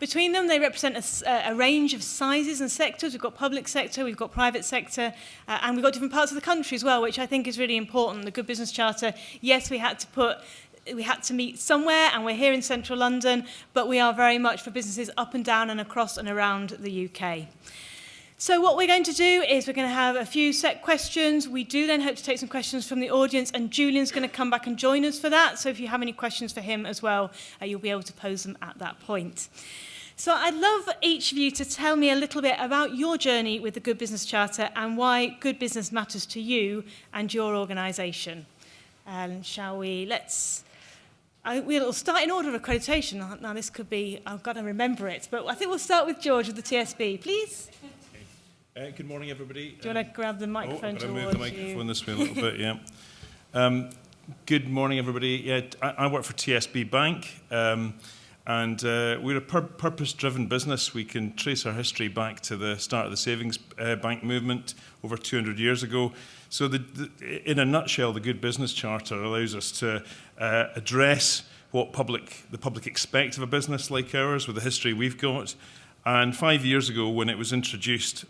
between them. They represent a range of sizes and sectors. We've got public sector, we've got private sector, and we've got different parts of the country as well, which I think is really important. The Good Business Charter, yes, we had to meet somewhere, and we're here in central London, but we are very much for businesses up and down and across and around the UK. So what we're going to do is we're going to have a few set questions. We do then hope to take some questions from the audience, and Julian's going to come back and join us for that. So if you have any questions for him as well, you'll be able to pose them at that point. So I'd love each of you to tell me a little bit about your journey with the Good Business Charter and why good business matters to you and your organisation. Shall we? We'll start in order of accreditation. Now this could be, I've got to remember it, but I think we'll start with George with the TSB, please. Good morning, everybody. Do you want to grab the microphone towards you? Move the microphone this way a little bit, yeah. Good morning, everybody. Yeah, I work for TSB Bank, and we're a purpose-driven business. We can trace our history back to the start of the savings bank movement over 200 years ago. So in a nutshell, the Good Business Charter allows us to address what the public expect of a business like ours with the history we've got. And 5 years ago, when it was introduced,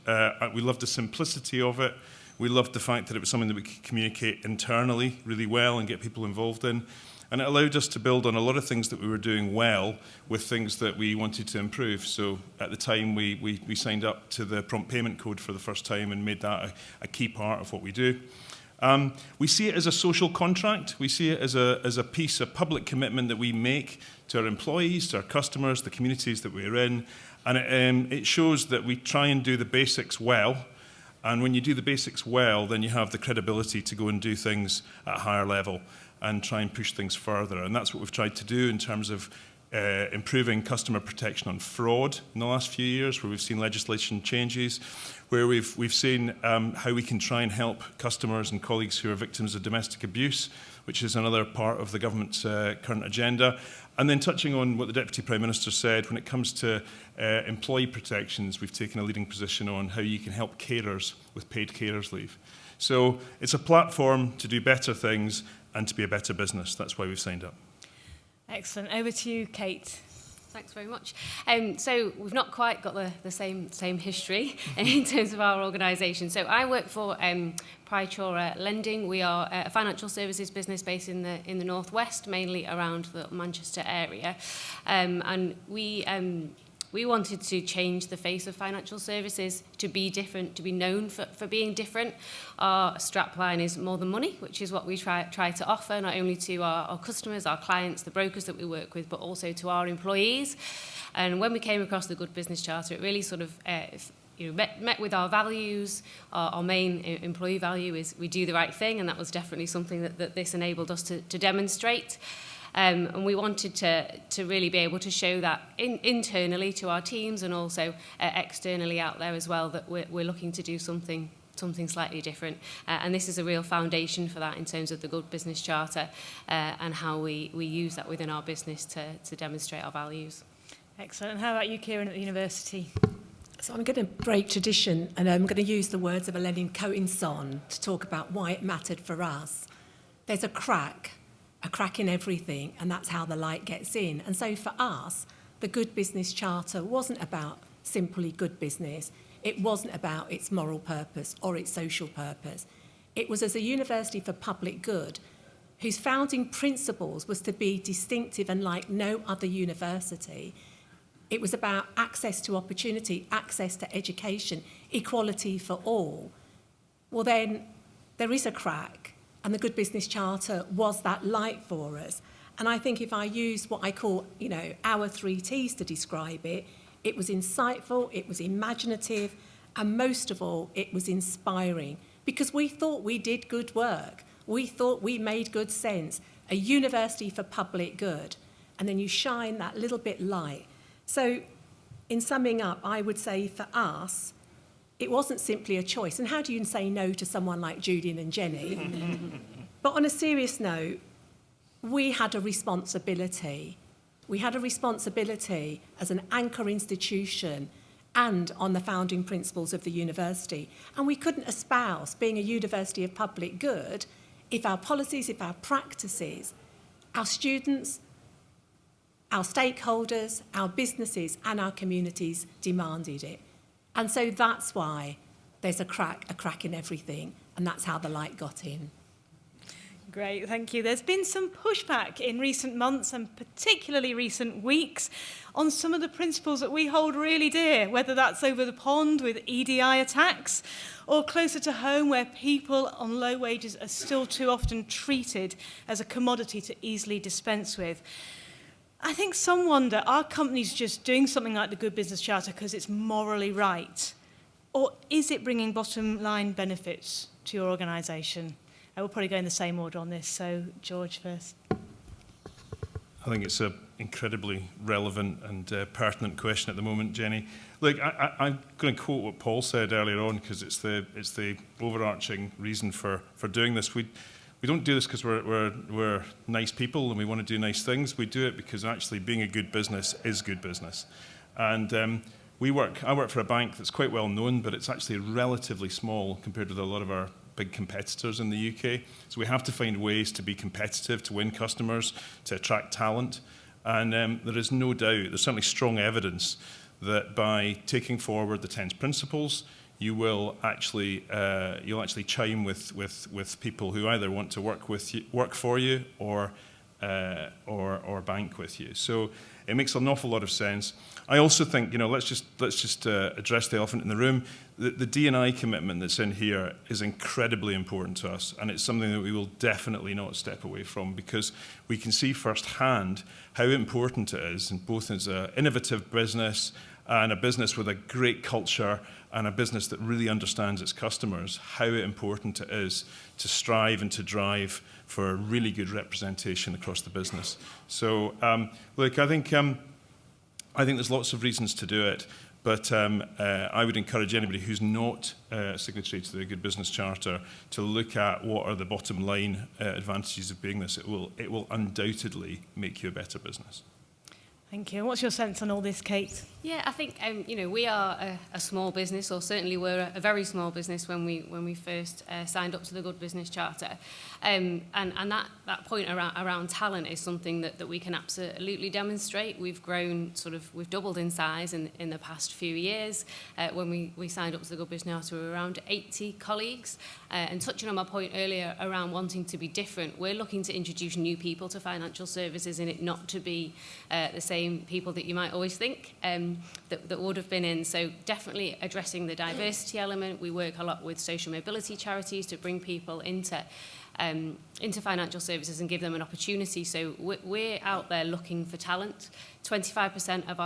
we loved the simplicity of it. We loved the fact that it was something that we could communicate internally really well and get people involved in. And it allowed us to build on a lot of things that we were doing well with things that we wanted to improve. So at the time, we signed up to the prompt payment code for the first time and made that a key part of what we do. We see it as a social contract. We see it as a piece of public commitment that we make to our employees, to our customers, the communities that we're in. And it shows that we try and do the basics well. And when you do the basics well, then you have the credibility to go and do things at a higher level and try and push things further. And that's what we've tried to do in terms of improving customer protection on fraud in the last few years, where we've seen legislation changes, where we've seen how we can try and help customers and colleagues who are victims of domestic abuse, which is another part of the government's current agenda. And then touching on what the Deputy Prime Minister said, when it comes to employee protections, we've taken a leading position on how you can help carers with paid carers leave. So it's a platform to do better things and to be a better business. That's why we've signed up. Excellent. Over to you, Kate. Thanks very much. So we've not quite got the same history in terms of our organisation. So I work for Praetura Lending. We are a financial services business based in the northwest, mainly around the Manchester area, and we wanted to change the face of financial services to be different, to be known for being different. Our strapline is more than money, which is what we try to offer, not only to our customers, our clients, the brokers that we work with, but also to our employees. And when we came across the Good Business Charter, it really sort of met with our values. Our main employee value is we do the right thing, and that was definitely something that this enabled us to demonstrate. And we wanted to really be able to show that internally to our teams and also externally out there as well, that we're looking to do something slightly different. And this is a real foundation for that in terms of the Good Business Charter and how we use that within our business to demonstrate our values. Excellent. And how about you, Kiran, at the university? So I'm going to break tradition and I'm going to use the words of a Lenin Cohen-son to talk about why it mattered for us. There's a crack in everything, and that's how the light gets in. And so for us, the Good Business Charter wasn't about simply good business. It wasn't about its moral purpose or its social purpose. It was as a university for public good, whose founding principles was to be distinctive and like no other university. It was about access to opportunity, access to education, equality for all. Well, then there is a crack. And the Good Business Charter was that light for us. And I think if I use what I call, our 3 T's to describe it, it was insightful, it was imaginative, and most of all, it was inspiring. Because we thought we did good work. We thought we made good sense. A university for public good. And then you shine that little bit light. So in summing up, I would say for us, it wasn't simply a choice. And how do you say no to someone like Julian and Jenny? But on a serious note, we had a responsibility. We had a responsibility as an anchor institution and on the founding principles of the university. And we couldn't espouse being a university of public good if our policies, if our practices, our students Our stakeholders, our businesses and our communities demanded it. And so that's why there's a crack in everything, and that's how the light got in. Great, thank you. There's been some pushback in recent months and particularly recent weeks on some of the principles that we hold really dear, whether that's over the pond with EDI attacks or closer to home where people on low wages are still too often treated as a commodity to easily dispense with. I think some wonder, are companies just doing something like the Good Business Charter because it's morally right? Or is it bringing bottom line benefits to your organisation? We'll probably go in the same order on this. So, George first. I think it's an incredibly relevant and pertinent question at the moment, Jenny. Look, I'm going to quote what Paul said earlier on because it's the overarching reason for doing this. We don't do this because we're nice people and we want to do nice things. We do it because actually being a good business is good business. And I work for a bank that's quite well known, but it's actually relatively small compared with a lot of our big competitors in the UK. So we have to find ways to be competitive, to win customers, to attract talent. And there is no doubt, there's certainly strong evidence that by taking forward the 10 principles, you'll actually chime with people who either want to work for you or bank with you. So it makes an awful lot of sense. I also think, let's just address the elephant in the room. The D&I commitment that's in here is incredibly important to us, and it's something that we will definitely not step away from because we can see firsthand how important it is, and both as an innovative business and a business with a great culture and a business that really understands its customers, how important it is to strive and to drive for really good representation across the business. So, look, I think there's lots of reasons to do it, but I would encourage anybody who's not signatory to the Good Business Charter to look at what are the bottom line advantages of being this. It will undoubtedly make you a better business. Thank you. What's your sense on all this, Kate? Yeah, I think we are a small business, or certainly we're a very small business when we first signed up to the Good Business Charter, and that point around talent is something that we can absolutely demonstrate. We've grown we've doubled in size in the past few years. When we signed up to the Good Business Charter, we were around 80 colleagues, and touching on my point earlier around wanting to be different, we're looking to introduce new people to financial services and it not to be the same people that you might always think that would have been in. So definitely addressing the diversity element. We work a lot with social mobility charities to bring people into financial services and give them an opportunity. So we're out there looking for talent. 25% of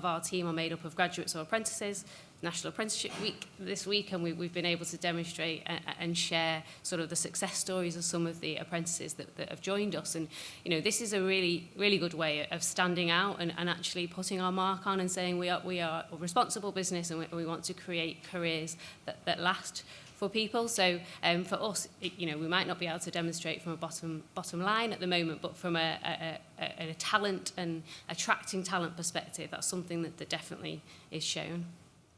our team are made up of graduates or apprentices. National Apprenticeship Week this week, and we've been able to demonstrate and share sort of the success stories of some of the apprentices that have joined us. And this is a really, really good way of standing out and actually putting our mark on and saying we are a responsible business and we want to create careers that last for people. So for us, we might not be able to demonstrate from a bottom line at the moment, but from a talent and attracting talent perspective, that's something that definitely is shown.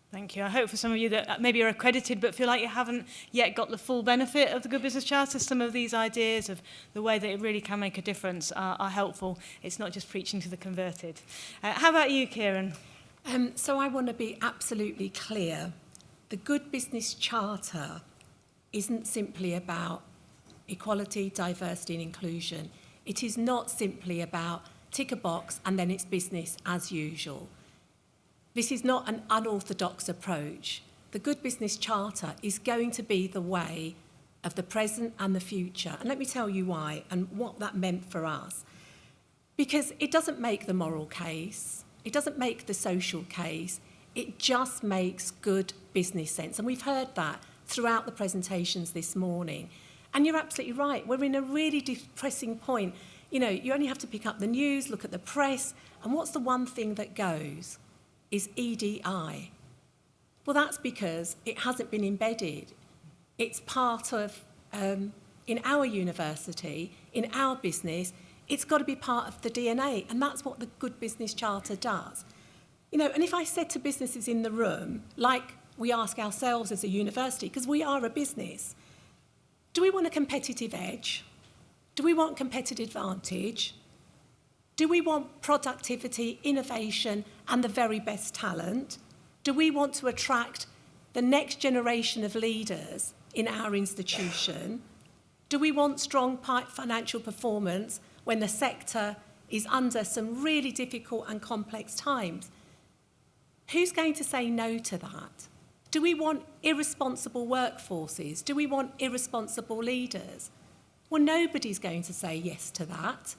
Thank you. I hope for some of you that maybe are accredited but feel like you haven't yet got the full benefit of the Good Business Charter, some of these ideas of the way that it really can make a difference are helpful. It's not just preaching to the converted. How about you, Kiran? So I want to be absolutely clear. The Good Business Charter isn't simply about equality, diversity and inclusion. It is not simply about tick a box and then it's business as usual. This is not an unorthodox approach. The Good Business Charter is going to be the way of the present and the future. And let me tell you why and what that meant for us. Because it doesn't make the moral case, it doesn't make the social case, it just makes good business sense. And we've heard that throughout the presentations this morning. And you're absolutely right, we're in a really depressing point. You only have to pick up the news, look at the press, and what's the one thing that goes? Is EDI. Well, that's because it hasn't been embedded. It's part of, in our university, in our business, it's got to be part of the DNA, and that's what the Good Business Charter does. And if I said to businesses in the room, like we ask ourselves as a university, because we are a business, do we want a competitive edge? Do we want competitive advantage? Do we want productivity, innovation, and the very best talent? Do we want to attract the next generation of leaders in our institution? Do we want strong financial performance when the sector is under some really difficult and complex times? Who's going to say no to that? Do we want irresponsible workforces? Do we want irresponsible leaders? Well, nobody's going to say yes to that.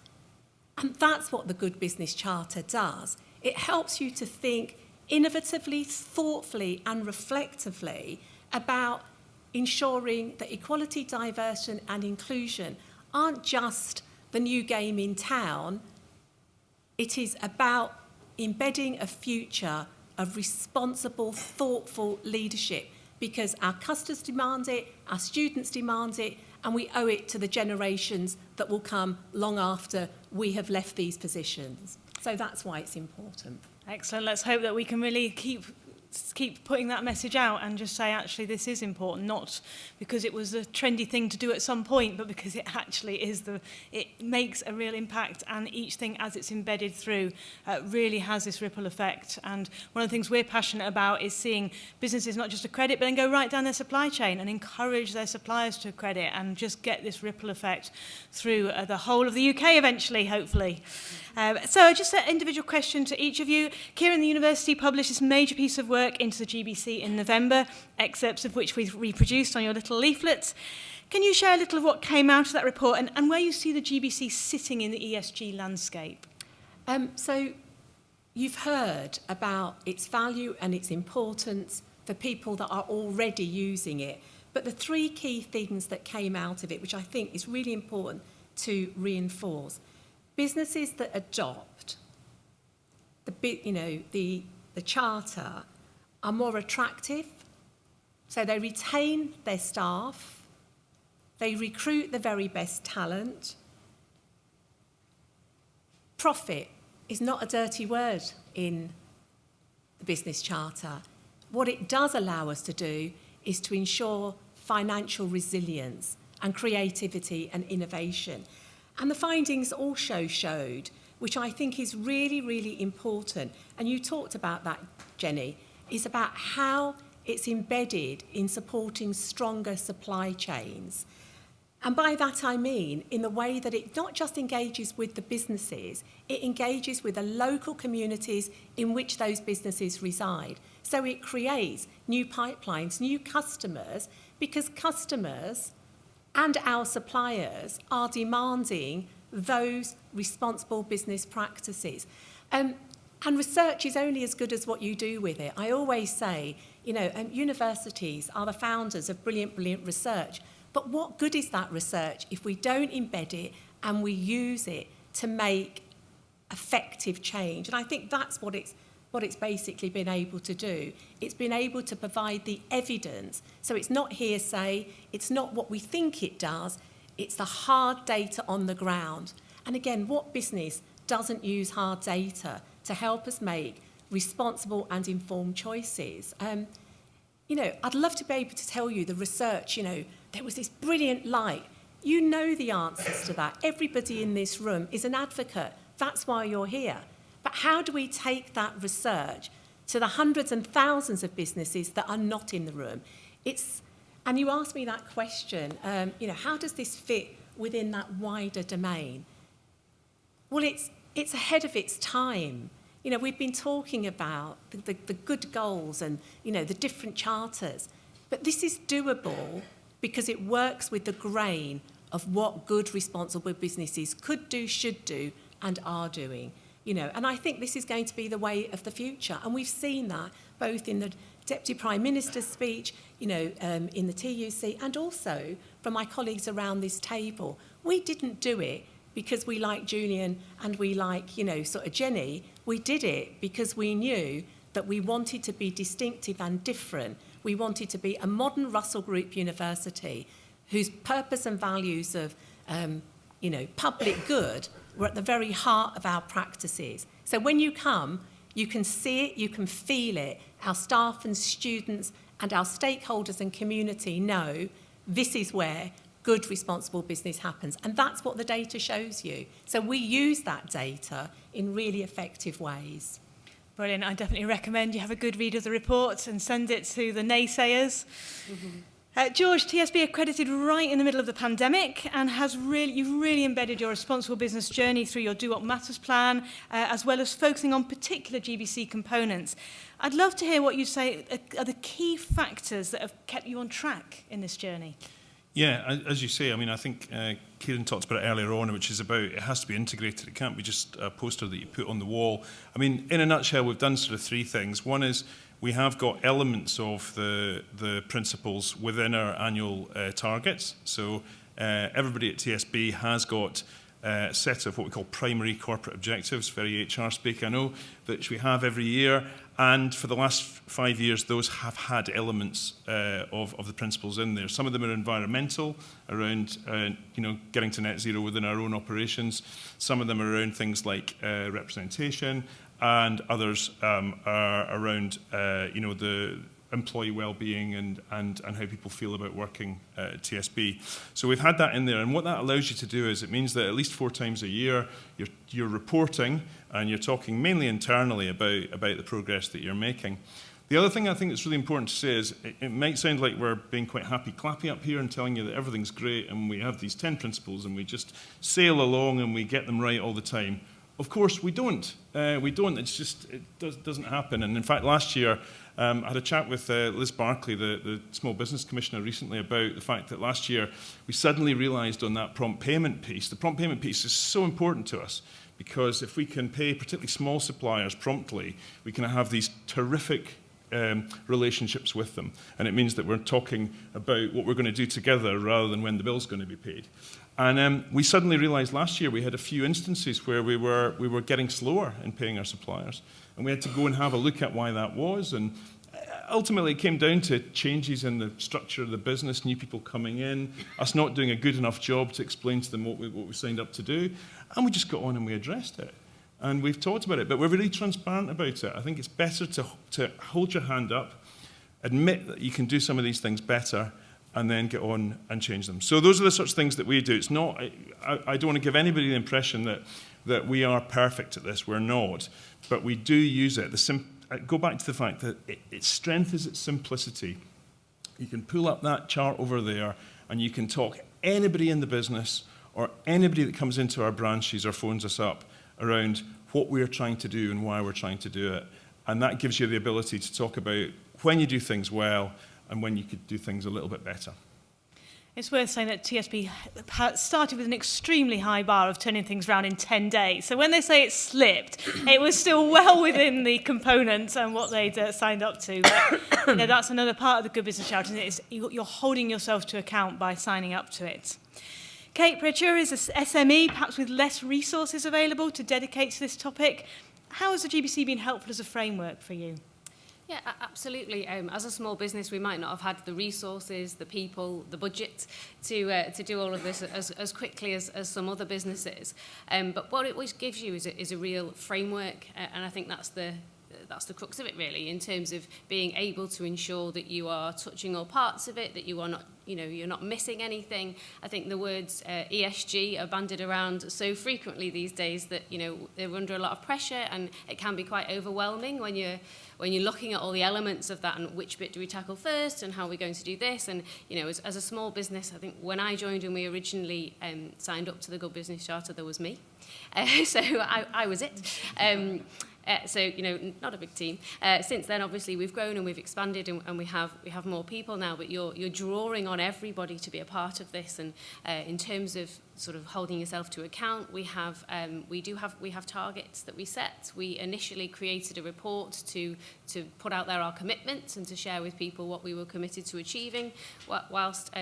And that's what the Good Business Charter does. It helps you to think innovatively, thoughtfully, and reflectively about ensuring that equality, diversity, and inclusion aren't just the new game in town. It is about embedding a future of responsible, thoughtful leadership, because our customers demand it, our students demand it, and we owe it to the generations that will come long after we have left these positions. So that's why it's important. Excellent. Let's hope that we can really keep putting that message out and just say, actually, this is important, not because it was a trendy thing to do at some point, but because it actually is it makes a real impact, and each thing as it's embedded through really has this ripple effect. And one of the things we're passionate about is seeing businesses not just accredit, but then go right down their supply chain and encourage their suppliers to accredit and just get this ripple effect through the whole of the UK eventually, hopefully. So just an individual question to each of you. Kiran, the university published this major piece of work into the GBC in November, excerpts of which we've reproduced on your little leaflets. Can you share a little of what came out of that report and where you see the GBC sitting in the ESG landscape? So you've heard about its value and its importance for people that are already using it. But the three key things that came out of it, which I think is really important to reinforce: businesses that adopt the charter are more attractive, so they retain their staff, they recruit the very best talent. Profit is not a dirty word in the business charter. What it does allow us to do is to ensure financial resilience and creativity and innovation. And the findings also showed, which I think is really, really important, and you talked about that, Jenny, is about how it's embedded in supporting stronger supply chains. And by that I mean in the way that it not just engages with the businesses, it engages with the local communities in which those businesses reside. So it creates new pipelines, new customers, because customers and our suppliers are demanding those responsible business practices. And research is only as good as what you do with it. I always say, universities are the founders of brilliant, brilliant research. But what good is that research if we don't embed it and we use it to make effective change? And I think that's what it's basically been able to do. It's been able to provide the evidence. So it's not hearsay, it's not what we think it does, it's the hard data on the ground. And again, what business doesn't use hard data to help us make responsible and informed choices? I'd love to be able to tell you the research, there was this brilliant light. You know the answers to that. Everybody in this room is an advocate. That's why you're here. But how do we take that research to the hundreds and thousands of businesses that are not in the room? And you asked me that question, how does this fit within that wider domain? Well, it's ahead of its time. We've been talking about the good goals and, the different charters. But this is doable because it works with the grain of what good, responsible businesses could do, should do, and are doing. And I think this is going to be the way of the future. And we've seen that both in the Deputy Prime Minister's speech, in the TUC, and also from my colleagues around this table. We didn't do it because we like Julian and we like, sort of Jenny. We did it because we knew that we wanted to be distinctive and different. We wanted to be a modern Russell Group university whose purpose and values of, public good were at the very heart of our practices. So when you come, you can see it, you can feel it. Our staff and students and our stakeholders and community know this is where good, responsible business happens. And that's what the data shows you. So we use that data in really effective ways. Brilliant. I definitely recommend you have a good read of the report and send it to the naysayers. George, TSB accredited right in the middle of the pandemic and you've really embedded your responsible business journey through your Do What Matters plan, as well as focusing on particular GBC components. I'd love to hear what you say are the key factors that have kept you on track in this journey. Yeah, as you say, I mean, I think Kiran talked about it earlier on, which is about it has to be integrated. It can't be just a poster that you put on the wall. I mean, in a nutshell, we've done sort of three things. One is we have got elements of the principles within our annual targets. So everybody at TSB has got a set of what we call primary corporate objectives, very HR speak, I know, which we have every year. And for the last 5 years, those have had elements of the principles in there. Some of them are environmental, around getting to net zero within our own operations. Some of them are around things like representation, and others are around the employee well-being and how people feel about working at TSB. So we've had that in there, and what that allows you to do is it means that at least 4 times a year you're reporting and you're talking mainly internally about the progress that you're making. The other thing I think that's really important to say is it might sound like we're being quite happy-clappy up here and telling you that everything's great and we have these 10 principles and we just sail along and we get them right all the time. Of course, we don't. It's just, it doesn't happen. And in fact, last year, I had a chat with Liz Barclay, the Small Business Commissioner, recently about the fact that last year we suddenly realised on that prompt payment piece, the prompt payment piece is so important to us because if we can pay particularly small suppliers promptly, we can have these terrific relationships with them. And it means that we're talking about what we're going to do together rather than when the bill's going to be paid. And we suddenly realised last year we had a few instances where we were getting slower in paying our suppliers. And we had to go and have a look at why that was. And ultimately it came down to changes in the structure of the business, new people coming in, us not doing a good enough job to explain to them what we signed up to do. And we just got on and we addressed it. And we've talked about it, but we're really transparent about it. I think it's better to hold your hand up, admit that you can do some of these things better, and then get on and change them. So those are the sorts of things that we do. It's not, I don't want to give anybody the impression that we are perfect at this. We're not. But we do use it. Go back to the fact that its strength is its simplicity. You can pull up that chart over there and you can talk anybody in the business or anybody that comes into our branches or phones us up around what we're trying to do and why we're trying to do it. And that gives you the ability to talk about when you do things well and when you could do things a little bit better. It's worth saying that TSB started with an extremely high bar of turning things around in 10 days. So when they say it slipped, it was still well within the components and what they'd signed up to. But, that's another part of the Good Business Charter, isn't it? You're holding yourself to account by signing up to it. Kate, Praetura is an SME, perhaps with less resources available to dedicate to this topic. How has the GBC been helpful as a framework for you? Yeah, absolutely. As a small business, we might not have had the resources, the people, the budget to do all of this as quickly as some other businesses. But what it always gives you is a real framework, and I think that's the crux of it, really, in terms of being able to ensure that you are touching all parts of it, that you are not, you're not missing anything. I think the words ESG are bandied around so frequently these days that, they're under a lot of pressure, and it can be quite overwhelming when you're looking at all the elements of that and which bit do we tackle first and how are we going to do this. And, as a small business, I think when I joined and we originally signed up to the Good Business Charter, there was me. So I was it. So, not a big team. Since then, obviously, we've grown and we've expanded and we have more people now, but you're drawing on everybody to be a part of this. And in terms of sort of holding yourself to account, we have targets that we set. We initially created a report to put out there our commitments and to share with people what we were committed to achieving whilst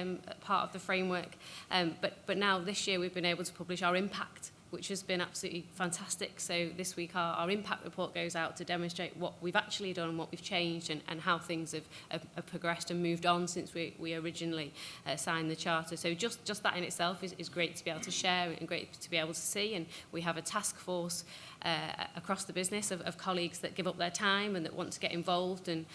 part of the framework. But now this year we've been able to publish our impact, which has been absolutely fantastic. So this week our impact report goes out to demonstrate what we've actually done and what we've changed, and how things have progressed and moved on since we originally signed the charter. So just that in itself is great to be able to share and great to be able to see. And we have a task force across the business of colleagues that give up their time and that want to get involved and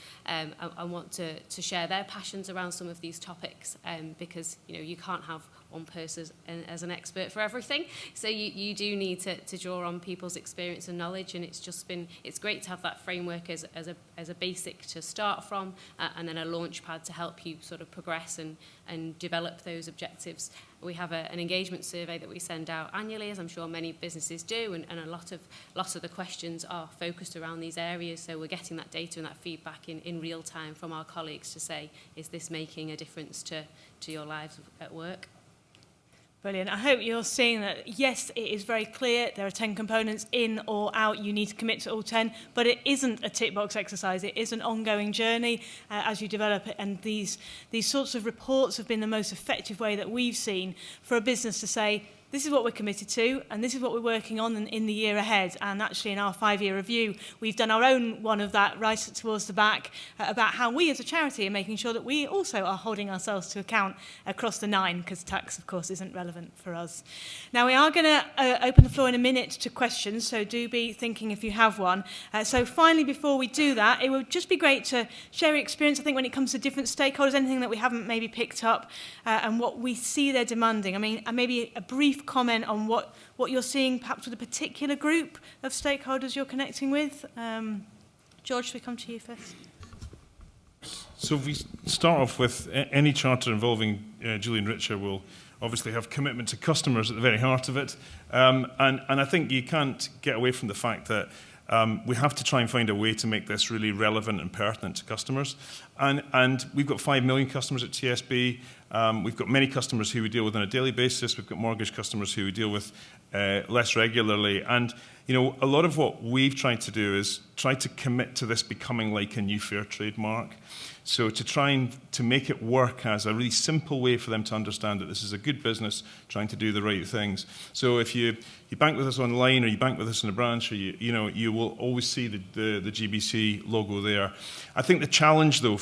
want to share their passions around some of these topics, because you can't have one person as an expert for everything, so you do need to draw on people's experience and knowledge, and it's great to have that framework as a basic to start from, and then a launch pad to help you sort of progress and develop those objectives. We have an engagement survey that we send out annually, as I'm sure many businesses do, and a lot of the questions are focused around these areas, so we're getting that data and that feedback in real time from our colleagues to say, is this making a difference to your lives at work? Brilliant. I hope you're seeing that, yes, it is very clear there are 10 components in or out. You need to commit to all 10, but it isn't a tick box exercise. It is an ongoing journey as you develop it. And these sorts of reports have been the most effective way that we've seen for a business to say, this is what we're committed to, and this is what we're working on in the year ahead. And actually, in our 5-year review, we've done our own one of that right towards the back about how we as a charity are making sure that we also are holding ourselves to account across the 9, because tax, of course, isn't relevant for us. Now, we are going to open the floor in a minute to questions, so do be thinking if you have one. So finally, before we do that, it would just be great to share your experience, I think, when it comes to different stakeholders, anything that we haven't maybe picked up, and what we see they're demanding. I mean, maybe a brief comment on what you're seeing perhaps with a particular group of stakeholders you're connecting with. George, should we come to you first? So if we start off with any charter involving Julian Richer will obviously have commitment to customers at the very heart of it. And I think you can't get away from the fact that we have to try and find a way to make this really relevant and pertinent to customers. And we've got 5 million customers at TSB. We've got many customers who we deal with on a daily basis. We've got mortgage customers who we deal with less regularly. And, a lot of what we've tried to do is try to commit to this becoming like a new fair trade mark. So to try and to make it work as a really simple way for them to understand that this is a good business trying to do the right things. So if you bank with us online or you bank with us in a branch, or you will always see the GBC logo there. I think the challenge though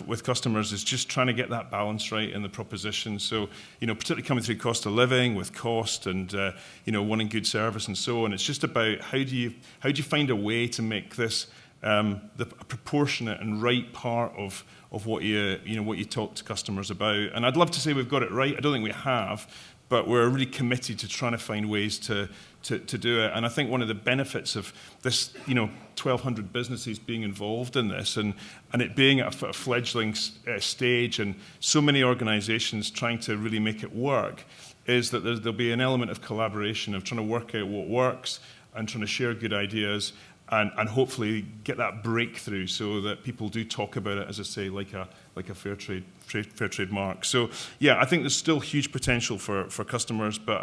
with customers is just trying to get that balance right in the proposition. So particularly coming through cost of living with cost and wanting good service and so on. It's just about how do you find a way to make this the proportionate and right part of what you talk to customers about. And I'd love to say we've got it right. I don't think we have, but we're really committed to trying to find ways to do it. And I think one of the benefits of this, 1,200 businesses being involved in this and it being at a fledgling stage and so many organisations trying to really make it work is that there'll be an element of collaboration, of trying to work out what works and trying to share good ideas and hopefully get that breakthrough so that people do talk about it, as I say, like a fair trade mark. So yeah, I think there's still huge potential for customers, but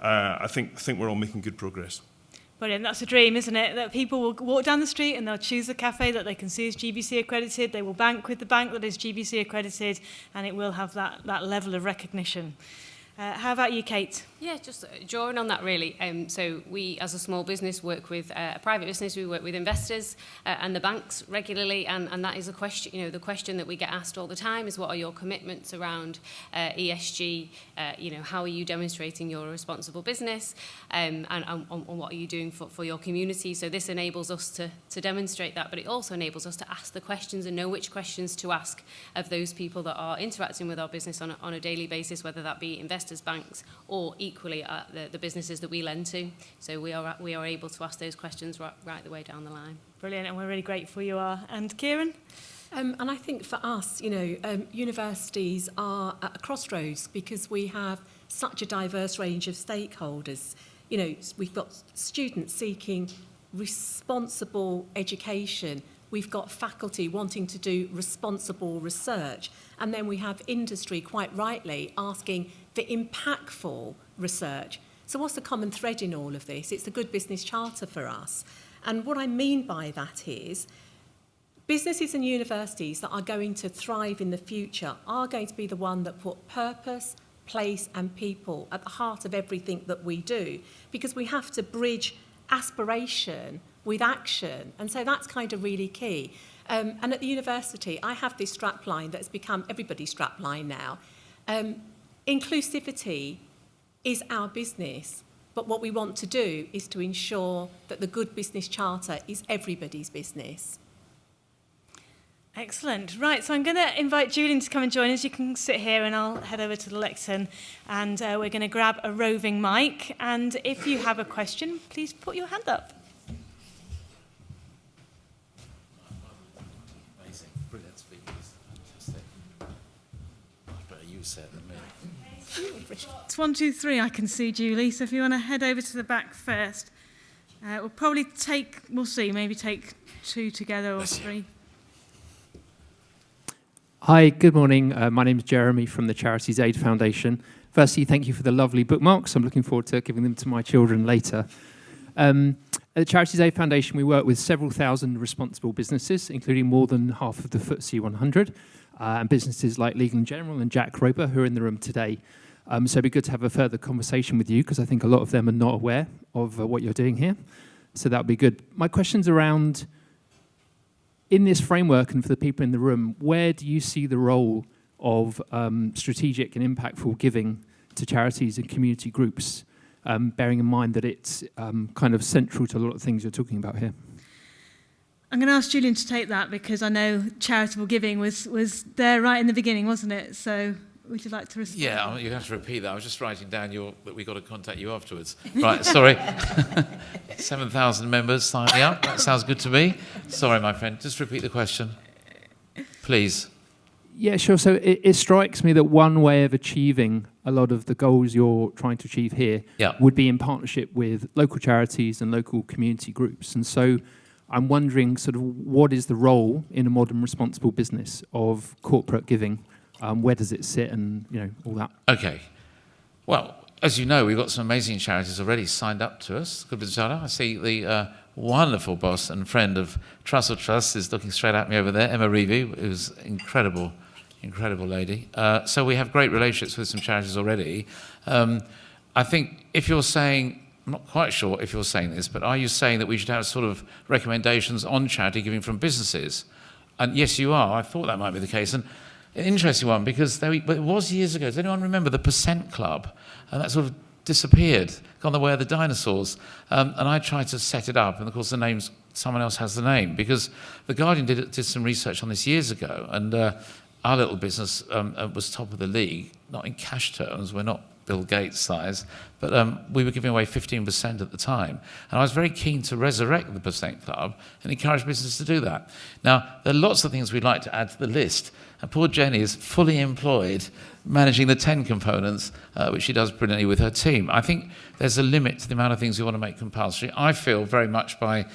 I think we're all making good progress. Brilliant. That's a dream, isn't it? That people will walk down the street and they'll choose a cafe that they can see is GBC accredited. They will bank with the bank that is GBC accredited, and it will have that level of recognition. How about you, Kate? Yeah, just drawing on that really. So we, as a small business, work with a private business. We work with investors and the banks regularly, and that is a question. The question that we get asked all the time is, what are your commitments around ESG? How are you demonstrating you're a responsible business, and what are you doing for your community? So this enables us to demonstrate that, but it also enables us to ask the questions and know which questions to ask of those people that are interacting with our business on a daily basis, whether that be investors, banks, or equally the businesses that we lend to. So we are able to ask those questions right the way down the line. Brilliant, and we're really grateful you are. And Kiran? And I think for us, universities are at a crossroads because we have such a diverse range of stakeholders. We've got students seeking responsible education. We've got faculty wanting to do responsible research. And then we have industry, quite rightly, asking for impactful research. So what's the common thread in all of this? It's the Good Business Charter for us. And what I mean by that is businesses and universities that are going to thrive in the future are going to be the one that put purpose, place and people at the heart of everything that we do, because we have to bridge aspiration with action. And so that's kind of really key. And at the university, I have this strapline that's become everybody's strapline now. Inclusivity is our business, but what we want to do is to ensure that the Good Business Charter is everybody's business. Excellent. Right, so I'm going to invite Julian to come and join us. You can sit here and I'll head over to the lectern, and we're going to grab a roving mic. And if you have a question, please put your hand up. Amazing. Brilliant speakers. Fantastic. Much better you said than me. It's 1, 2, 3 I can see, Julie. So if you want to head over to the back first. We'll probably we'll see, maybe take 2 together or 3. Hi, good morning. My name is Jeremy from the Charities Aid Foundation. Firstly, thank you for the lovely bookmarks. I'm looking forward to giving them to my children later. At the Charities Aid Foundation, we work with several thousand responsible businesses, including more than half of the FTSE 100, and businesses like Legal & General and Jack Roper, who are in the room today. So it'd be good to have a further conversation with you, because I think a lot of them are not aware of what you're doing here. So that would be good. My question's around, in this framework and for the people in the room, where do you see the role of strategic and impactful giving to charities and community groups, bearing in mind that it's kind of central to a lot of things you're talking about here? I'm going to ask Julian to take that, because I know charitable giving was there right in the beginning, wasn't it? So would you like to respond? Yeah, you have to repeat that. I was just writing down that we got to contact you afterwards. Right, sorry. 7,000 members signing up. That sounds good to me. Sorry, my friend. Just repeat the question, please. Yeah, sure. So it strikes me that one way of achieving a lot of the goals you're trying to achieve here would be in partnership with local charities and local community groups. And so I'm wondering sort of what is the role in a modern responsible business of corporate giving? Where does it sit, and all that? Okay. Well, as you know, we've got some amazing charities already signed up to us. Good Business Charter. I see the wonderful boss and friend of Trussell Trust is looking straight at me over there, Emma Reevy, who's incredible lady. So we have great relationships with some charities already. I think if you're saying, I'm not quite sure if you're saying this, but are you saying that we should have sort of recommendations on charity giving from businesses? And yes, you are. I thought that might be the case. And an interesting one, because but it was years ago. Does anyone remember the % Club? And that sort of disappeared, gone the way of the dinosaurs. And I tried to set it up, and of course someone else has the name, because The Guardian did some research on this years ago, and our little business was top of the league, not in cash terms, we're not Bill Gates size, but we were giving away 15% at the time. And I was very keen to resurrect the % Club and encourage businesses to do that. Now, there are lots of things we'd like to add to the list, and poor Jenny is fully employed managing the 10 components, which she does brilliantly with her team. I think there's a limit to the amount of things we want to make compulsory. I feel very much by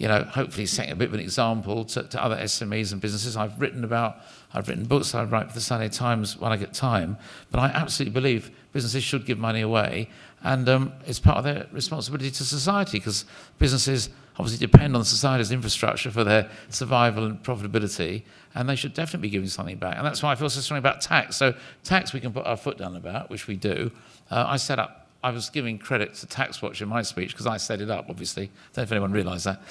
hopefully setting a bit of an example to other SMEs and businesses. I've written books, I write for the Sunday Times when I get time, but I absolutely believe businesses should give money away, and it's part of their responsibility to society, because businesses obviously depend on society's infrastructure for their survival and profitability, and they should definitely be giving something back. And that's why I feel so strongly about tax. So tax we can put our foot down about, which we do. I was giving credit to TaxWatch in my speech, because I set it up, obviously. I don't know if anyone realised that.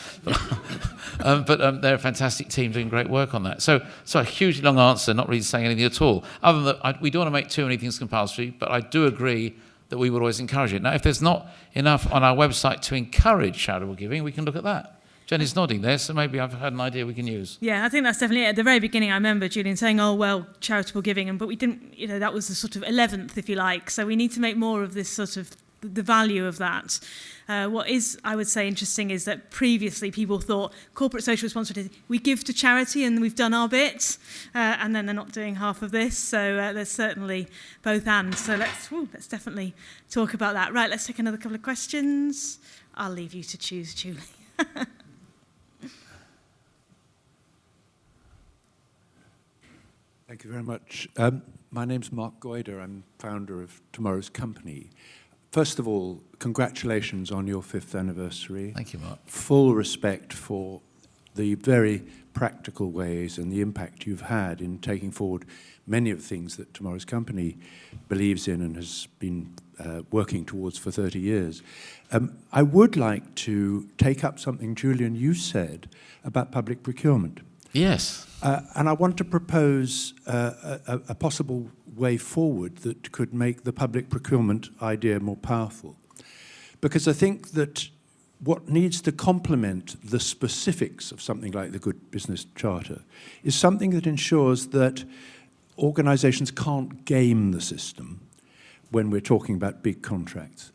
But they're a fantastic team doing great work on that. So a hugely long answer, not really saying anything at all. Other than that, we don't want to make too many things compulsory, but I do agree that we would always encourage it. Now, if there's not enough on our website to encourage charitable giving, we can look at that. Jenny's nodding there, so maybe I've had an idea we can use. Yeah, I think that's definitely it. At the very beginning, I remember Julian saying, charitable giving, but we didn't, that was the sort of 11th, if you like. So we need to make more of this sort of the value of that. What is, I would say, interesting is that previously people thought corporate social responsibility, we give to charity and we've done our bit, and then they're not doing half of this. So there's certainly both and. So let's definitely talk about that. Right, let's take another couple of questions. I'll leave you to choose, Julie. Thank you very much. My name's Mark Goyder. I'm founder of Tomorrow's Company. First of all, congratulations on your 5th anniversary. Thank you, Mark. Full respect for the very practical ways and the impact you've had in taking forward many of the things that Tomorrow's Company believes in and has been working towards for 30 years. I would like to take up something, Julian, you said about public procurement. Yes. And I want to propose a possible way forward that could make the public procurement idea more powerful. Because I think that what needs to complement the specifics of something like the Good Business Charter is something that ensures that organizations can't game the system when we're talking about big contracts.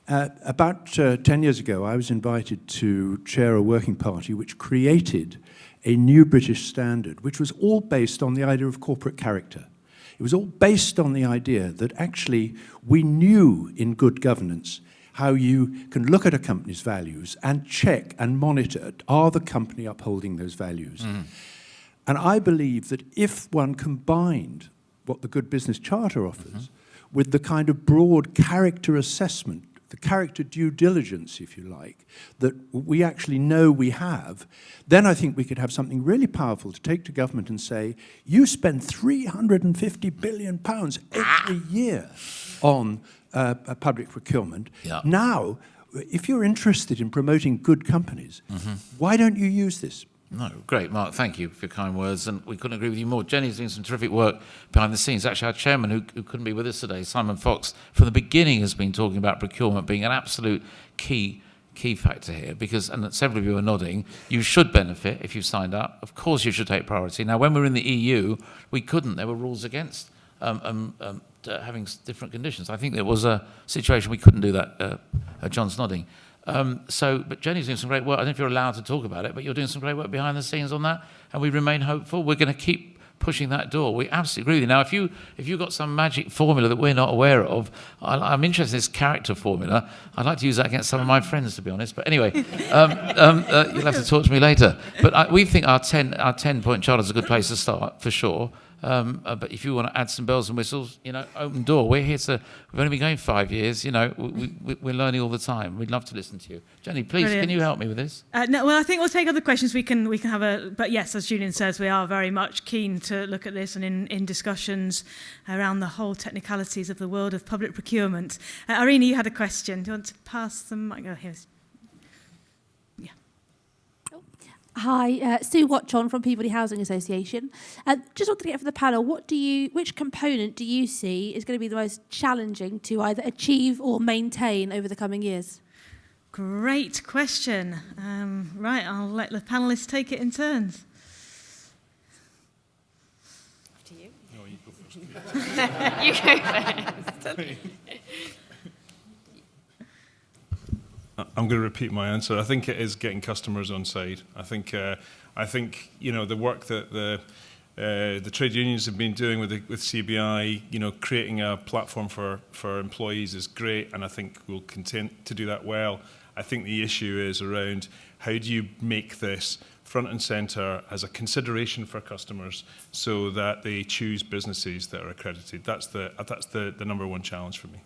About 10 years ago, I was invited to chair a working party which created a new British standard, which was all based on the idea of corporate character. It was all based on the idea that actually we knew in good governance how you can look at a company's values and check and monitor, are the company upholding those values? And I believe that if one combined what the Good Business Charter offers with the kind of broad character assessment, the character due diligence, if you like, that we actually know we have, then I think we could have something really powerful to take to government and say, you spend £350 billion every year on public procurement. Yeah. Now, if you're interested in promoting good companies, why don't you use this? No, great, Mark. Thank you for your kind words, and we couldn't agree with you more. Jenny's doing some terrific work behind the scenes. Actually, our chairman, who couldn't be with us today, Simon Fox, from the beginning has been talking about procurement being an absolute key factor here, because, and several of you are nodding, you should benefit if you signed up. Of course you should take priority. Now, when we were in the EU, we couldn't. There were rules against having different conditions. I think there was a situation we couldn't do that. John's nodding. But Jenny's doing some great work. I don't know if you're allowed to talk about it, but you're doing some great work behind the scenes on that, and we remain hopeful. We're going to keep pushing that door. We absolutely agree with you. Now, if you've got some magic formula that we're not aware of, I'm interested in this character formula. I'd like to use that against some of my friends, to be honest. But anyway, you'll have to talk to me later. But we think our 10-point charter is a good place to start, for sure. But if you want to add some bells and whistles, open door. We're here to. We've only been going 5 years. We're learning all the time. We'd love to listen to you, Jenny. Please, Brilliant. Can you help me with this? No, well, I think we'll take other questions. We can have a. But yes, as Julian says, we are very much keen to look at this and in discussions around the whole technicalities of the world of public procurement. Irina, you had a question. Do you want to pass the mic? Oh, here's. Hi, Sue Watchon from Peabody Housing Association. Just wanted to get from the panel, which component do you see is going to be the most challenging to either achieve or maintain over the coming years? Great question. Right, I'll let the panellists take it in turns. After you. No, you go first. You go first. I'm going to repeat my answer. I think it is getting customers on side. I think the work that the trade unions have been doing with CBI, creating a platform for employees is great, and I think we'll continue to do that well. I think the issue is around how do you make this front and centre as a consideration for customers so that they choose businesses that are accredited. That's the number one challenge for me.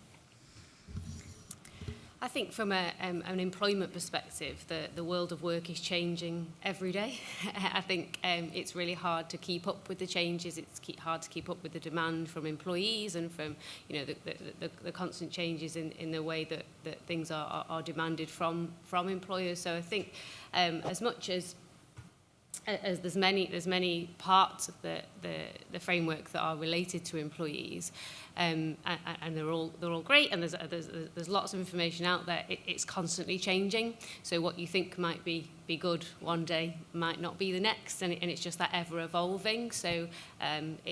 I think from an employment perspective, the world of work is changing every day. I think it's really hard to keep up with the changes. It's hard to keep up with the demand from employees and from the constant changes in the way that things are demanded from employers. So I think as much as there's many parts of the framework that are related to employees, and they're all great, and there's lots of information out there. It's constantly changing. So what you think might be good one day might not be the next, and it's just that ever evolving. So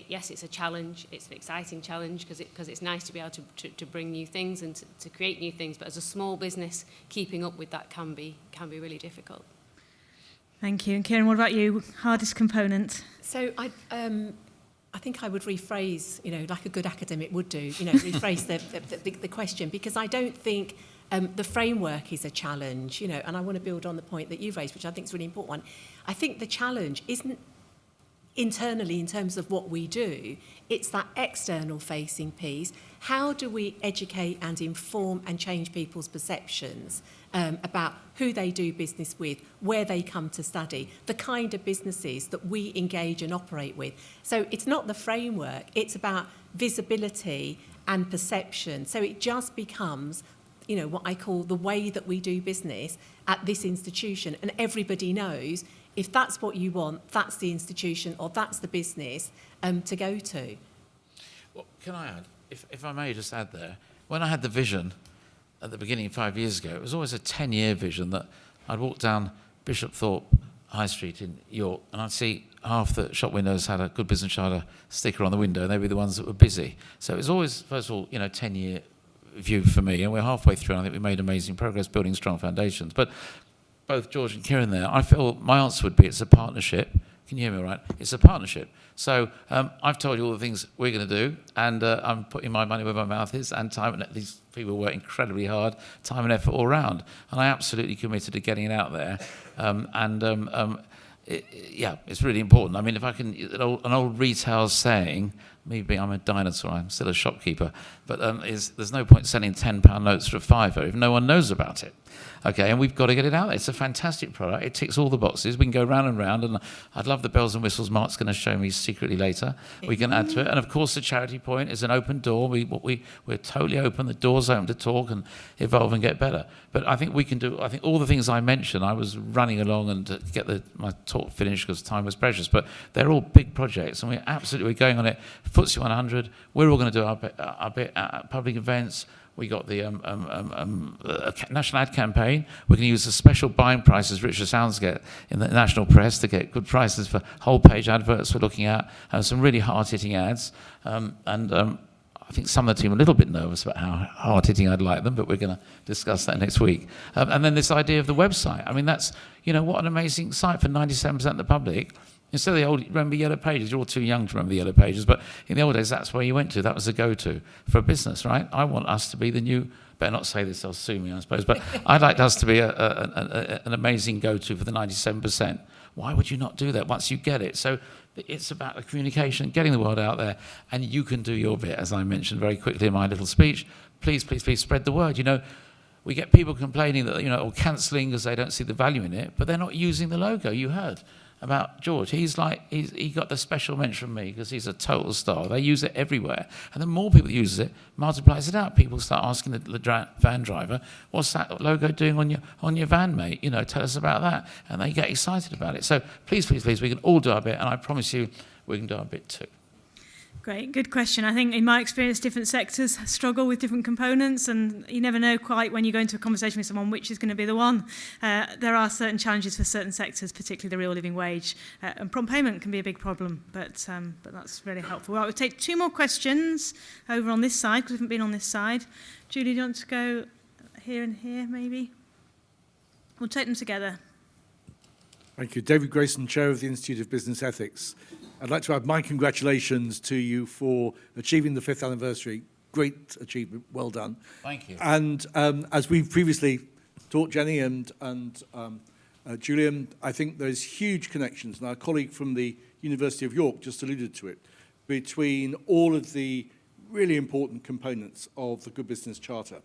yes, it's a challenge. It's an exciting challenge because it's nice to be able to bring new things and to create new things. But as a small business, keeping up with that can be really difficult. Thank you. And Kiran, what about you? Hardest component? So I think I would rephrase, like a good academic would do, rephrase the question, because I don't think the framework is a challenge, and I want to build on the point that you've raised, which I think is a really important one. I think the challenge isn't internally in terms of what we do, it's that external facing piece. How do we educate and inform and change people's perceptions about who they do business with, where they come to study, the kind of businesses that we engage and operate with? So it's not the framework, it's about visibility and perception. So it just becomes, you know, what I call the way that we do business at this institution, and everybody knows if that's what you want, that's the institution or that's the business to go to. Well, can I add, if I may just add there, when I had the vision at the beginning 5 years ago, it was always a 10-year vision that I'd walk down Bishop Thorpe High Street in York and I'd see half the shop windows had a Good Business Charter sticker on the window, and they'd be the ones that were busy. So it was always, first of all, you know, 10-year view for me, and we're halfway through, and I think we made amazing progress building strong foundations. But both George and Kiran there, I feel my answer would be it's a partnership. Can you hear me all right? It's a partnership. So I've told you all the things we're going to do, and I'm putting my money where my mouth is, and time. And these people work incredibly hard, time and effort all round, and I absolutely committed to getting it out there. Yeah, it's really important. I mean, if I can, an old retail saying, maybe I'm a dinosaur, I'm still a shopkeeper, but there's no point selling £10 notes for a fiver if no one knows about it. Okay, and we've got to get it out there. It's a fantastic product. It ticks all the boxes. We can go round and round, and I'd love the bells and whistles Mark's going to show me secretly later. We can add to it. And, of course, the charity point is an open door. We're totally open. The door's open to talk and evolve and get better. But I think we can do, I think all the things I mentioned, I was running along and to get my talk finished because time was precious, but they're all big projects, and we're going on it. FTSE 100, we're all going to do our bit at public events. We got the national ad campaign. We're going to use the special buying prices Richard Sounds get in the national press to get good prices for whole-page adverts we're looking at, some really hard-hitting ads. I think some of the team are a little bit nervous about how hard-hitting I'd like them, but we're going to discuss that next week. And then this idea of the website. I mean, that's, you know, what an amazing site for 97% of the public. Instead of the old, remember Yellow Pages? You're all too young to remember the Yellow Pages, but in the old days, that's where you went to. That was the go-to for a business, right? I want us to be the new, better not say this, they'll sue me, I suppose, but I'd like us to be an amazing go-to for the 97%. Why would you not do that once you get it? So it's about the communication, getting the word out there, and you can do your bit, as I mentioned very quickly in my little speech. Please, please, please spread the word. You know, we get people complaining that, you know, or cancelling because they don't see the value in it, but they're not using the logo. You heard about George. He got the special mention from me because he's a total star. They use it everywhere. And the more people use it, multiplies it out. People start asking the van driver, what's that logo doing on your van, mate? You know, tell us about that. And they get excited about it. So please, please, please, we can all do our bit, and I promise you we can do our bit too. Great, good question. I think in my experience, different sectors struggle with different components, and you never know quite when you go into a conversation with someone which is going to be the one. There are certain challenges for certain sectors, particularly the real living wage, and prompt payment can be a big problem, but that's really helpful. Right, we'll take two more questions over on this side, because we haven't been on this side. Julie, do you want to go here and here, maybe? We'll take them together. Thank you. David Grayson, Chair of the Institute of Business Ethics. I'd like to add my congratulations to you for achieving the 5th anniversary. Great achievement. Well done. Thank you. And as we've previously taught Jenny and Julian, I think there's huge connections, and our colleague from the University of York just alluded to it, between all of the really important components of the Good Business Charter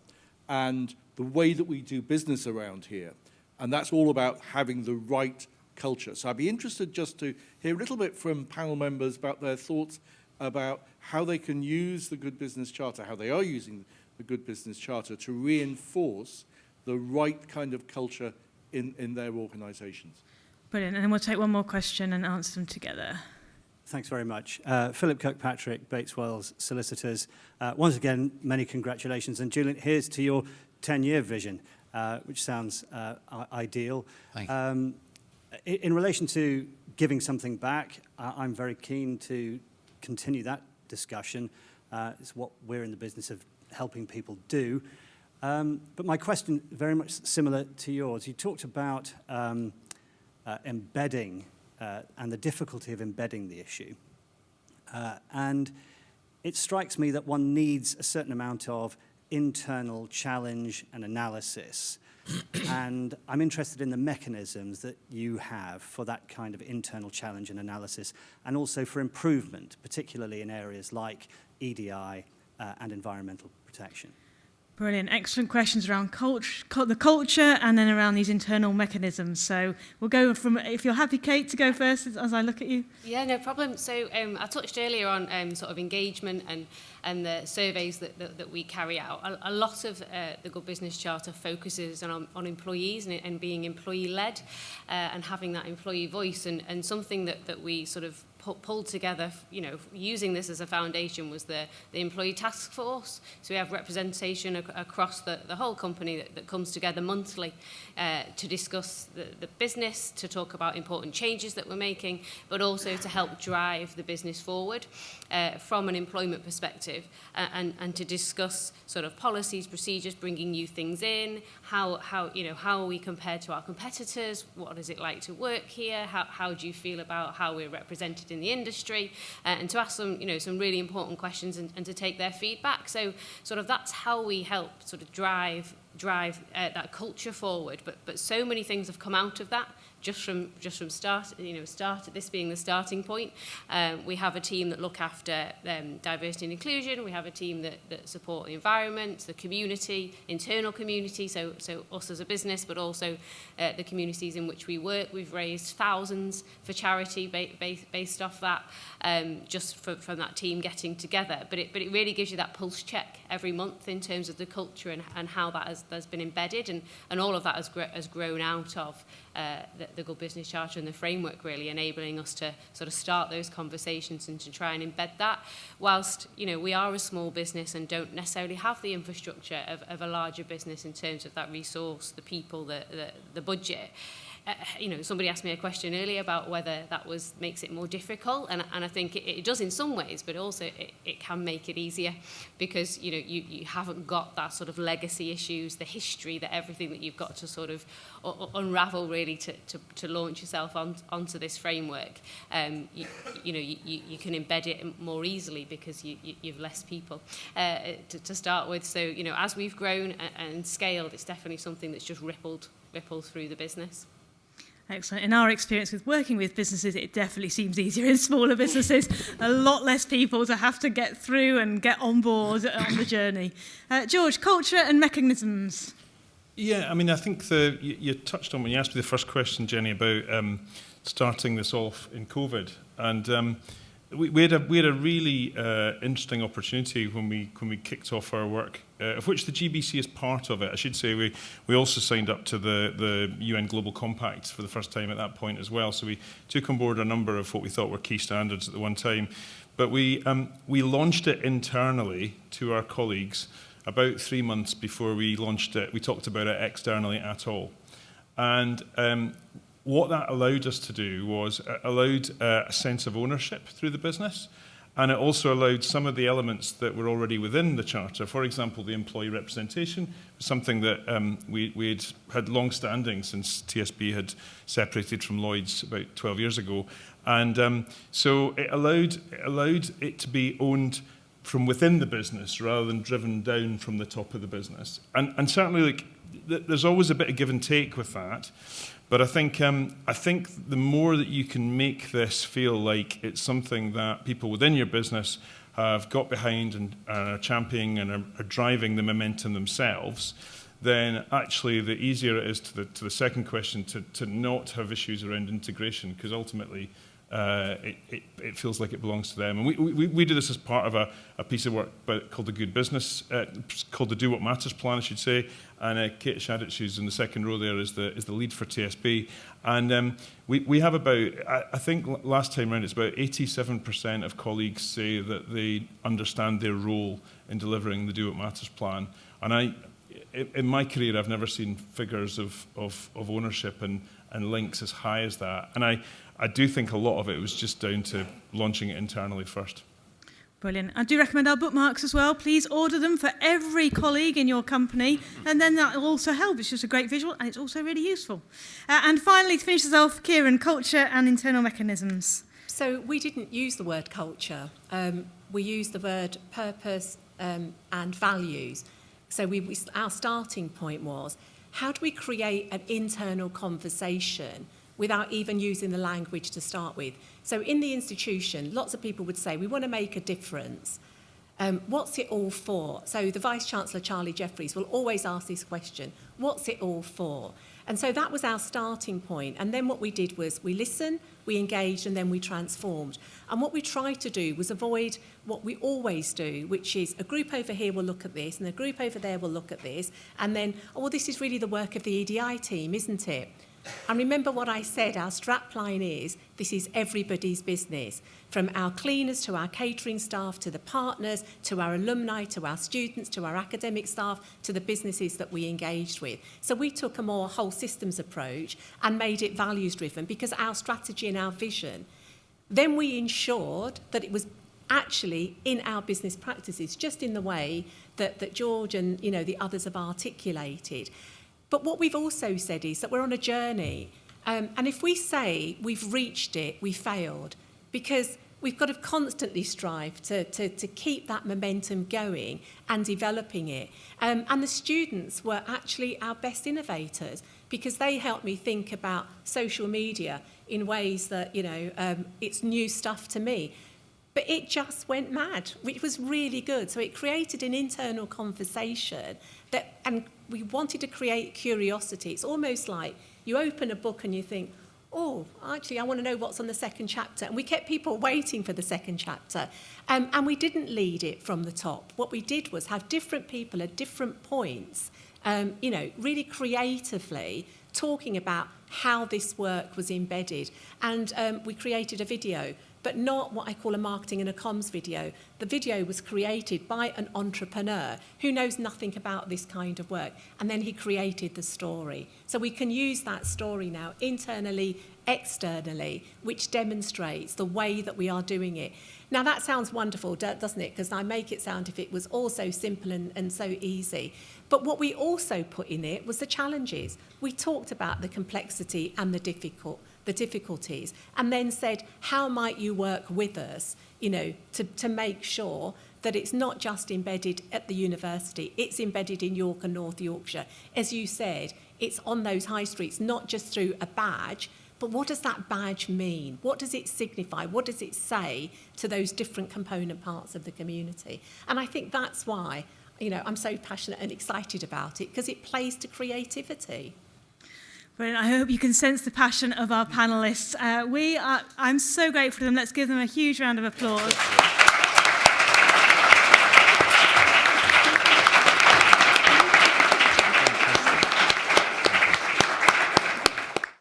and the way that we do business around here. And that's all about having the right culture. So I'd be interested just to hear a little bit from panel members about their thoughts about how they can use the Good Business Charter, how they are using the Good Business Charter to reinforce the right kind of culture in their organisations. Brilliant. And then we'll take one more question and answer them together. Thanks very much. Philip Kirkpatrick, Bates Wells Solicitors. Once again, many congratulations. And Julian, here's to your 10-year vision, which sounds ideal. Thank you. In relation to giving something back, I'm very keen to continue that discussion. It's what we're in the business of helping people do. But my question, very much similar to yours, you talked about embedding and the difficulty of embedding the issue. And it strikes me that one needs a certain amount of internal challenge and analysis And I'm interested in the mechanisms that you have for that kind of internal challenge and analysis, and also for improvement, particularly in areas like EDI and environmental protection. Brilliant. Excellent questions around the culture and then around these internal mechanisms. So we'll go from, if you're happy, Kate, to go first as I look at you. Yeah, no problem. So I touched earlier on sort of engagement and the surveys that we carry out. A lot of the Good Business Charter focuses on employees and being employee-led and having that employee voice. And something that we sort of pulled together, you know, using this as a foundation was the employee task force. So we have representation across the whole company that comes together monthly to discuss the business, to talk about important changes that we're making, but also to help drive the business forward from an employment perspective and to discuss sort of policies, procedures, bringing new things in, how are we compared to our competitors, what is it like to work here, how do you feel about how we're represented in the industry, and to ask them, some really important questions and to take their feedback. So sort of that's how we help sort of drive that culture forward. But so many things have come out of that just from start this being the starting point. We have a team that look after diversity and inclusion. We have a team that support the environment, the community, internal community, so us as a business, but also the communities in which we work. We've raised thousands for charity based off that, just from that team getting together. But it really gives you that pulse check every month in terms of the culture and how that has been embedded, and all of that has grown out of the Good Business Charter and the framework, really enabling us to sort of start those conversations and to try and embed that. Whilst we are a small business and don't necessarily have the infrastructure of a larger business in terms of that resource, the people, the budget. Somebody asked me a question earlier about whether that makes it more difficult, and I think it does in some ways, but also it can make it easier because you haven't got that sort of legacy issues, the history, everything that you've got to sort of unravel really to launch yourself onto this framework. You can embed it more easily because you've less people to start with. So as we've grown and scaled, it's definitely something that's just rippled through the business. Excellent. In our experience with working with businesses, it definitely seems easier in smaller businesses. A lot less people to have to get through and get on board on the journey. George, culture and mechanisms. Yeah, I mean, I think you touched on when you asked me the first question, Jenny, about starting this off in COVID. And we had a really interesting opportunity when we kicked off our work, of which the GBC is part of it. I should say we also signed up to the UN Global Compact for the first time at that point as well. So we took on board a number of what we thought were key standards at the one time. But we launched it internally to our colleagues about 3 months before we launched it. We talked about it externally at all. And what that allowed us to do was allowed a sense of ownership through the business, and it also allowed some of the elements that were already within the Charter. For example, the employee representation was something that we had long-standing since TSB had separated from Lloyds about 12 years ago. And so it allowed it to be owned from within the business rather than driven down from the top of the business. And certainly, there's always a bit of give and take with that. But I think the more that you can make this feel like it's something that people within your business have got behind and are championing and are driving the momentum themselves, then actually the easier it is to the second question to not have issues around integration, because ultimately it feels like it belongs to them. And we do this as part of a piece of work called the Good Business, called the Do What Matters plan, I should say. And Kate Shadich, who's in the second row there, is the lead for TSB. And we have about, I think last time around, it's about 87% of colleagues say that they understand their role in delivering the Do What Matters plan. And in my career, I've never seen figures of ownership and links as high as that. And I do think a lot of it was just down to launching it internally first. Brilliant. I do recommend our bookmarks as well. Please order them for every colleague in your company, and then that will also help. It's just a great visual, and it's also really useful. And finally, to finish us off, Kiran, culture and internal mechanisms. So we didn't use the word culture. We used the word purpose and values. So our starting point was, how do we create an internal conversation without even using the language to start with? So in the institution, lots of people would say, we want to make a difference. What's it all for? So the Vice-Chancellor, Charlie Jeffries, will always ask this question, what's it all for? And so that was our starting point. And then what we did was we listened, we engaged, and then we transformed. And what we tried to do was avoid what we always do, which is a group over here will look at this, and a group over there will look at this, and then, oh, well, this is really the work of the EDI team, isn't it? And remember what I said, our strapline is, this is everybody's business, from our cleaners to our catering staff, to the partners, to our alumni, to our students, to our academic staff, to the businesses that we engaged with. So we took a more whole systems approach and made it values driven because our strategy and our vision. Then we ensured that it was actually in our business practices, just in the way that George and the others have articulated. But what we've also said is that we're on a journey. And if we say we've reached it, we failed, because we've got to constantly strive to keep that momentum going and developing it. And the students were actually our best innovators, because they helped me think about social media in ways that, it's new stuff to me. But it just went mad, which was really good. So it created an internal conversation and we wanted to create curiosity. It's almost like you open a book and you think, oh, actually, I want to know what's on the second chapter. And we kept people waiting for the second chapter. And we didn't lead it from the top. What we did was have different people at different points, really creatively talking about how this work was embedded. And we created a video, but not what I call a marketing and a comms video. The video was created by an entrepreneur who knows nothing about this kind of work, and then he created the story. So we can use that story now internally, externally, which demonstrates the way that we are doing it. Now that sounds wonderful, doesn't it? Because I make it sound if it was all so simple and so easy. But what we also put in it was the challenges. We talked about the complexity and the difficulties, and then said, how might you work with us, to make sure that it's not just embedded at the university, it's embedded in York and North Yorkshire. As you said, it's on those high streets, not just through a badge, but what does that badge mean? What does it signify? What does it say to those different component parts of the community? And I think that's why, I'm so passionate and excited about it, because it plays to creativity. Brilliant. I hope you can sense the passion of our panellists. I'm so grateful to them. Let's give them a huge round of applause.